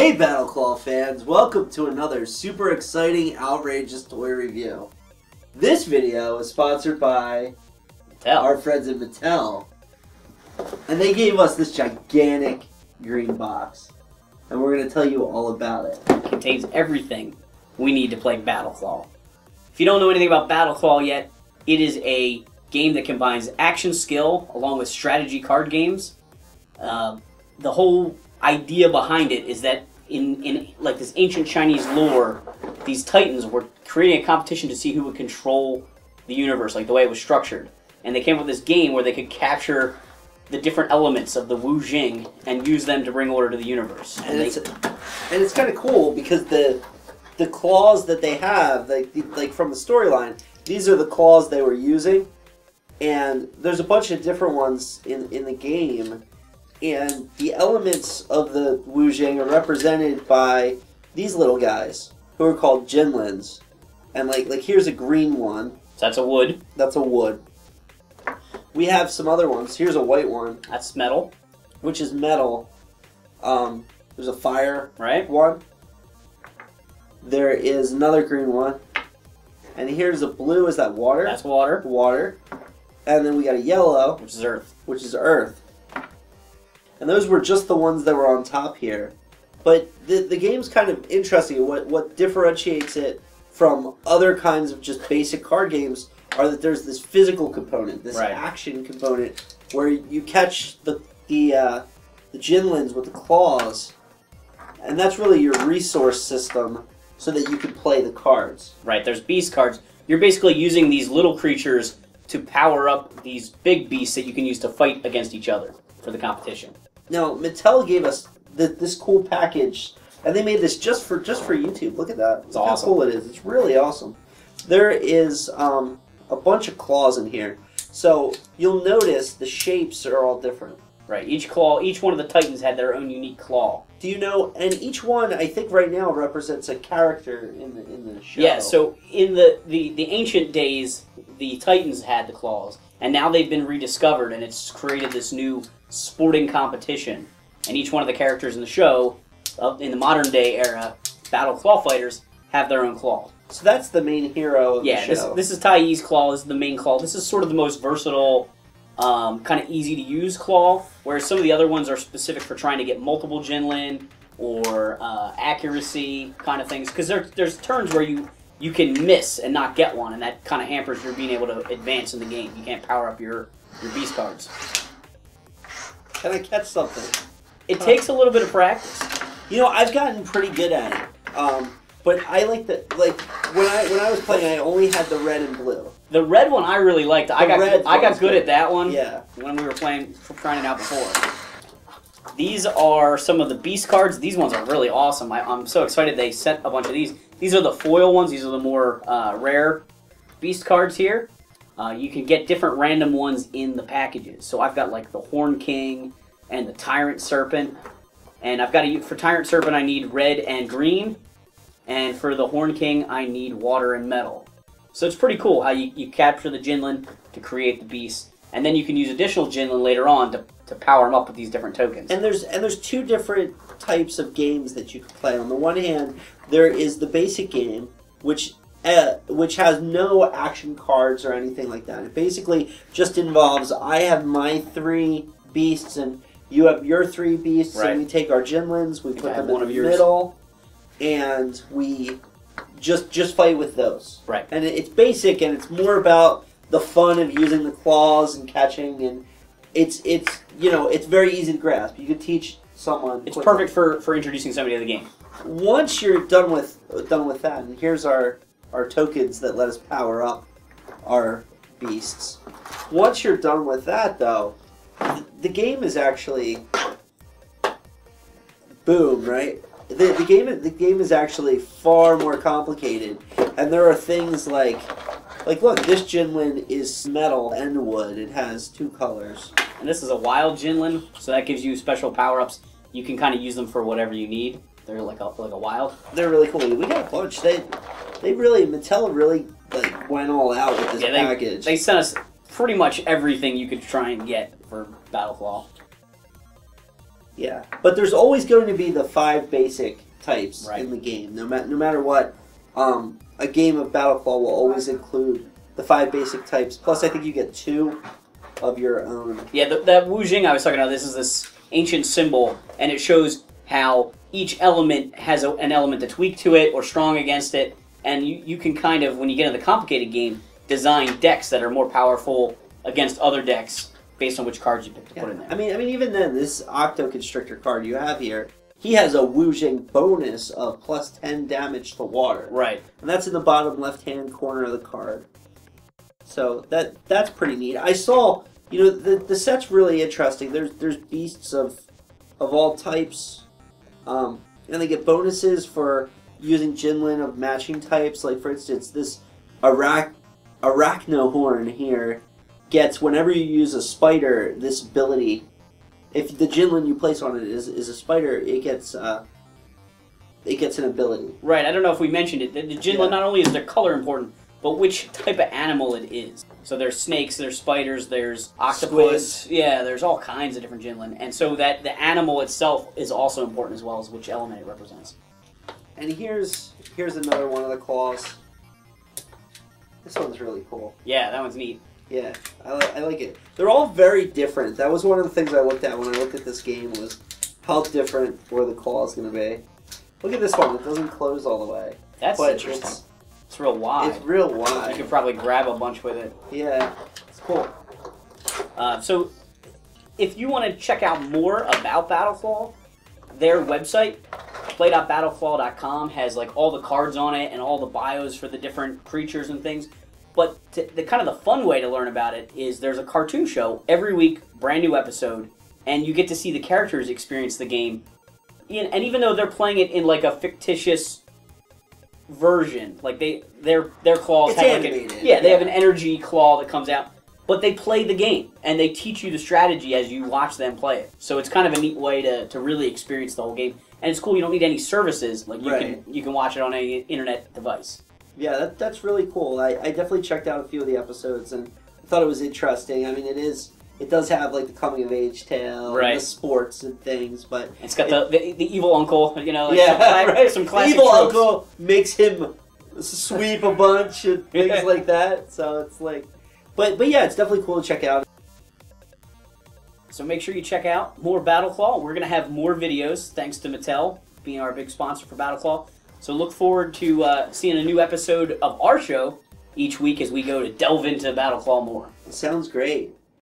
Hey BattleClaw fans, welcome to another super exciting, outrageous toy review. This video is sponsored by Mattel. Our friends at Mattel. And they gave us this gigantic green box. And we're going to tell you all about it. It contains everything we need to play BattleClaw. If you don't know anything about BattleClaw yet, it is a game that combines action skill along with strategy card games. The whole idea behind it is that in like this ancient Chinese lore, these titans were creating a competition to see who would control the universe, like the way it was structured. And they came up with this game where they could capture the different elements of the Wu Jing and use them to bring order to the universe. And it's kind of cool because the claws that they have, like from the storyline, these are the claws they were using. And there's a bunch of different ones in the game. And the elements of the Wu Jing are represented by these little guys, who are called Jinlins. And like here's a green one. So that's a wood. That's a wood. We have some other ones. Here's a white one. That's metal. Which is metal. There's a fire one. There is another green one. And here's a blue. Is that water? That's water. Water. And then we got a yellow. Which is earth. Which is earth. And those were just the ones that were on top here. But the game's kind of interesting. What differentiates it from other kinds of just basic card games are that there's this physical component, this action component, where you catch the Jinlins with the claws, and that's really your resource system so that you can play the cards. Right, there's beast cards. You're basically using these little creatures to power up these big beasts that you can use to fight against each other for the competition. Now, Mattel gave us this cool package, and they made this just for YouTube. Look at that. It's awesome. How cool it is. It's really awesome. There is a bunch of claws in here. So you'll notice the shapes are all different. Right. Each one of the titans had their own unique claw. Do you know? And each one, I think, right now represents a character in the show. Yeah. So in the ancient days, the titans had the claws, and now they've been rediscovered, and it's created this new sporting competition. And each one of the characters in the show, in the modern day era, BattleClaw fighters, have their own claw. So that's the main hero of the show. Yeah, this is Tai Yi's claw. This is the main claw. This is sort of the most versatile, kind of easy to use claw, whereas some of the other ones are specific for trying to get multiple Jinlin or accuracy kind of things. Because there's turns where you can miss and not get one, and that kind of hampers your being able to advance in the game. You can't power up your beast cards. Can I catch something? It takes a little bit of practice. You know, I've gotten pretty good at it. But I like when I was playing, I only had the red and blue. The red one I really liked. I got good at that one. Yeah. When we were trying it out before. These are some of the beast cards. These ones are really awesome. I'm so excited they sent a bunch of these. These are the foil ones. These are the more rare beast cards here. You can get different random ones in the packages. So I've got like the Horn King and the Tyrant Serpent. And I've got for Tyrant Serpent I need red and green. And for the Horn King I need water and metal. So it's pretty cool how you capture the Jinlin to create the beast. And then you can use additional Jinlin later on to power them up with these different tokens. And there's two different types of games that you can play. On the one hand, there is the basic game, which has no action cards or anything like that. It basically just involves, I have my 3 beasts and you have your 3 beasts, and we take our Jinlins, we put them in the middle, and we just fight with those. Right. And it's basic, and it's more about the fun of using the claws and catching, and it's very easy to grasp. You could teach someone. It's perfect for introducing somebody to the game. Once you're done with that, and here's our tokens that let us power up our beasts. Once you're done with that, though, the game is actually boom, right? The game is actually far more complicated, and there are things like look, this Jinlin is metal and wood. It has 2 colors. And this is a wild Jinlin, so that gives you special power-ups. You can kind of use them for whatever you need. They're like a wild. They're really cool. We got a bunch. Mattel really went all out with this package. They sent us pretty much everything you could try and get for BattleClaw. Yeah, but there's always going to be the 5 basic types Right. in the game. No matter what, a game of BattleClaw will always include the 5 basic types. Plus, I think you get 2 of your own. Yeah, that Wu Jing I was talking about, this is this ancient symbol, and it shows how each element has an element that's weak to it or strong against it, and you can kind of, when you get into the complicated game, design decks that are more powerful against other decks based on which cards you pick to put in there. I mean, even then, this Octo Constrictor card you have here, he has a Wu Jing bonus of plus 10 damage to water. Right. And that's in the bottom left-hand corner of the card. So that's pretty neat. I saw, the set's really interesting. There's beasts of all types, and they get bonuses for using Jinlin of matching types. Like, for instance, this Arachnohorn here gets, whenever you use a spider, this ability. If the Jinlin you place on it is a spider, it gets an ability. Right, I don't know if we mentioned it. The Jinlin, not only is their color important, but which type of animal it is. So there's snakes, there's spiders, there's octopus. Squids. Yeah, there's all kinds of different Jinlin. And so that the animal itself is also important as well as which element it represents. And here's another one of the claws. This one's really cool. Yeah, that one's neat. Yeah, I like it. They're all very different. That was one of the things I looked at when I looked at this game, was how different were the claws going to be. Look at this one. It doesn't close all the way. That's but interesting. It's real wide. It's real wide. You could probably grab a bunch with it. Yeah, it's cool. So if you want to check out more about BattleClaw, their website, play.battleclaw.com, has like all the cards on it and all the bios for the different creatures and things. But the kind of the fun way to learn about it is there's a cartoon show every week, brand new episode, and you get to see the characters experience the game. And even though they're playing it in like a fictitious version, like their claws It's have animated. like they have an energy claw that comes out, but they play the game and they teach you the strategy as you watch them play it. So it's kind of a neat way to really experience the whole game. And it's cool, you don't need any services, like you can watch it on any internet device. Yeah, that's really cool. I definitely checked out a few of the episodes and I thought it was interesting. I mean, it does have like the coming of age tale, and the sports and things, but it's got the evil uncle, like some classic evil tropes. uncle makes him sweep a bunch and things like that. So it's like, but yeah, it's definitely cool to check out. So make sure you check out more BattleClaw. We're gonna have more videos thanks to Mattel being our big sponsor for BattleClaw. So look forward to seeing a new episode of our show each week as we go to delve into BattleClaw more. Sounds great.